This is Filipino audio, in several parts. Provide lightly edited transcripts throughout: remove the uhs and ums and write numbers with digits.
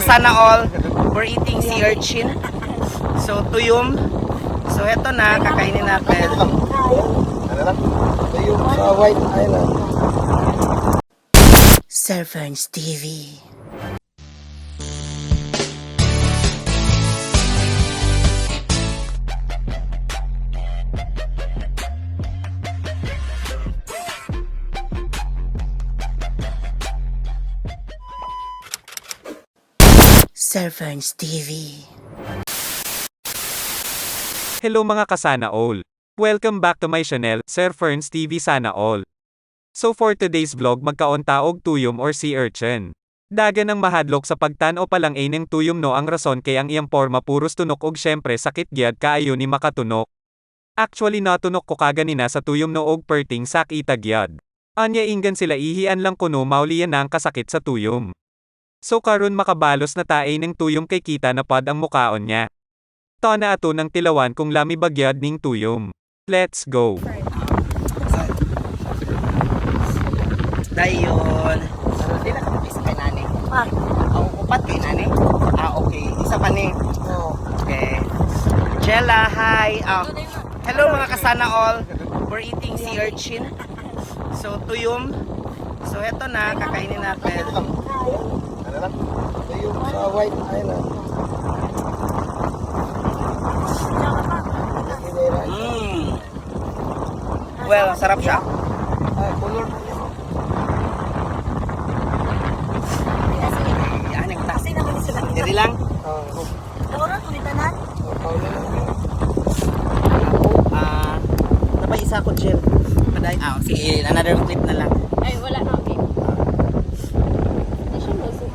kasana all, we're eating sea urchin. So, tuyom. So, eto na, kakainin natin. Ano lang? Tuyom sa White Island. Sir Ferns TV. Sir Ferns TV. Hello mga kasana all. Welcome back to my channel, Sir Ferns TV Sana All. So for today's vlog magkaon-taog tuyom or sea urchin. Dagan ang mahadlok sa pagtan-o palang ng tuyom no ang rason kay ang iyang porma puros tunok og syempre sakit gyud kaayo ni makatunok. Actually natunok ko kaganina sa tuyom no og perting sakita gyud. Anya inggan sila ihian lang kuno maulian na ang kasakit sa tuyom. So karon makabalos na tae ng tuyom kay kita na pod ang mukaon niya. Ta na ato ng tilawan kung lami bagyad ning tuyom. Let's go. Dayon. Dila ka mag-isa kay nani. Upat kay nani? Okay. Isa pa ni. Okay. Jella, hi. Hello mga kasana all. We're eating sea urchin. So, tuyom. So, eto na, kakainin natin. Ano lang? Tuyom sa White Island. Well, sarap siya. Color. Yan, yung tas. Diri lang. Napay isa ko, Jill. Paday. Sige, another clip na lang. Ay, wala na. Okay. Hindi siya lusog.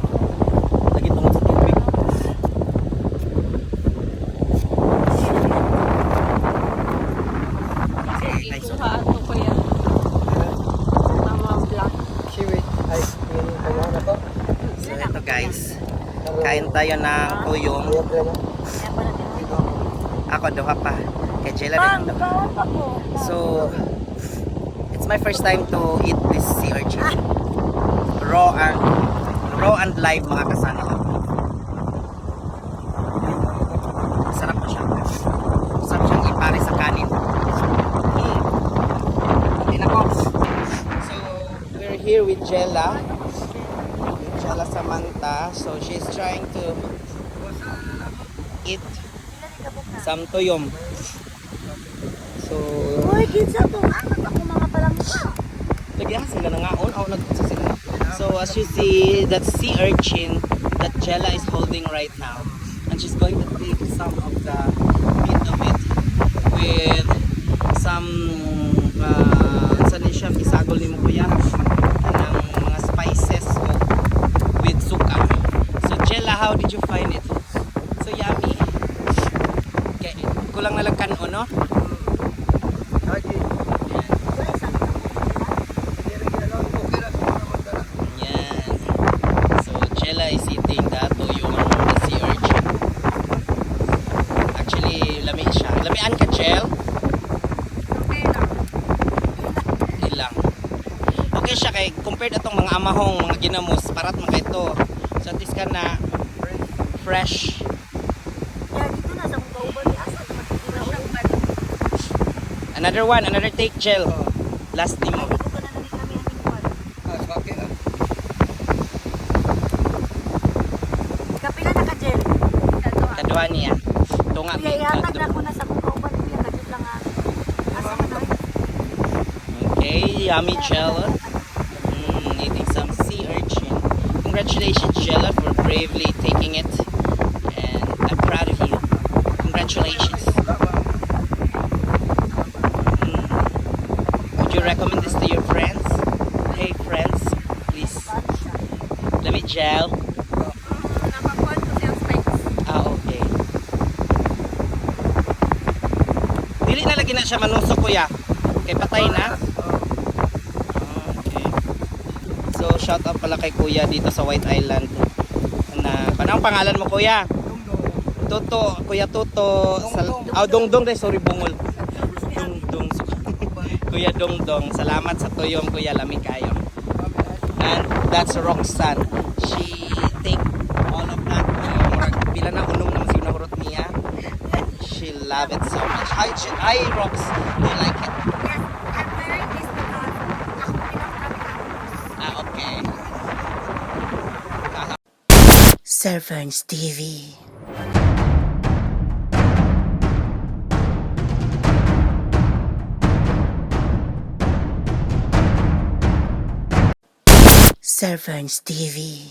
Lagi tungkol sa tubig. Ikuha ato ko yan. Tama black. Seaweed ice cream. Kaya na to? So, ito guys. Kain tayo ng tuyong. Kaya pala na. Ako, duha pa. Kay Jella rin ang duha. So, it's my first time to eat this sea urchin. Raw and live mga kasana. Sarap pa siya. Sarap siyang ipare sa kanin. Hindi na ko. So, we're here with Jella. Jella Samantha. So, she's trying to eat some tuyom. So, Uy, kinsa to. Ano ako mga palang lagyan sila na ngaon. Nagpunsa sila. So, as you see, that's sea urchin that Jella is holding right now. And she's going to take some of the meat of it with some saan siya, isagol ni mo kuya ng mga spices with suka. So, Jella, how did you find it? So yummy. Okay, kulang na lang kanon, no? Yan. So, Jella is eating the tuyong the sea urchin. Actually, lami siya. Lamian ka, Jel? Ilang. Okay siya kay compared atong mga amahong, mga ginamos, parat mga ito. So, at least ka na fresh. Another one, another take, Jel. Last ni mo. Kapila na ka, Jel. Kaduha niya. Tunga Kuya, ihatag na ako na sa kung kauban kuya. Kadit lang nga. Asa mo na? Okay, yummy Jella. Eating some sea urchin. Congratulations, Jella, for bravely taking it. And I'm proud of you. Congratulations. Would you recommend this to your friends? Hey friends, please. Let me gel. Napakuan ko siyang spikes. Okay. Dili na lagi na siya manusok kuya. Kay patay na. Okay. So shout out pala kay kuya dito sa White Island. Na anong pangalan mo kuya? Toto, kuya Toto. Dongdong dai, sorry bungol. Dongdong. Kuya Dongdong. Salamat sa tuyom kuya, lami kayo. And that's Roxanne. She take all of that love it so much. Hi, Rox. Do you like it? Yes, I'm wearing this because ako pinakagamit ako. Okay. Sir Ferns TV. Sir Ferns TV.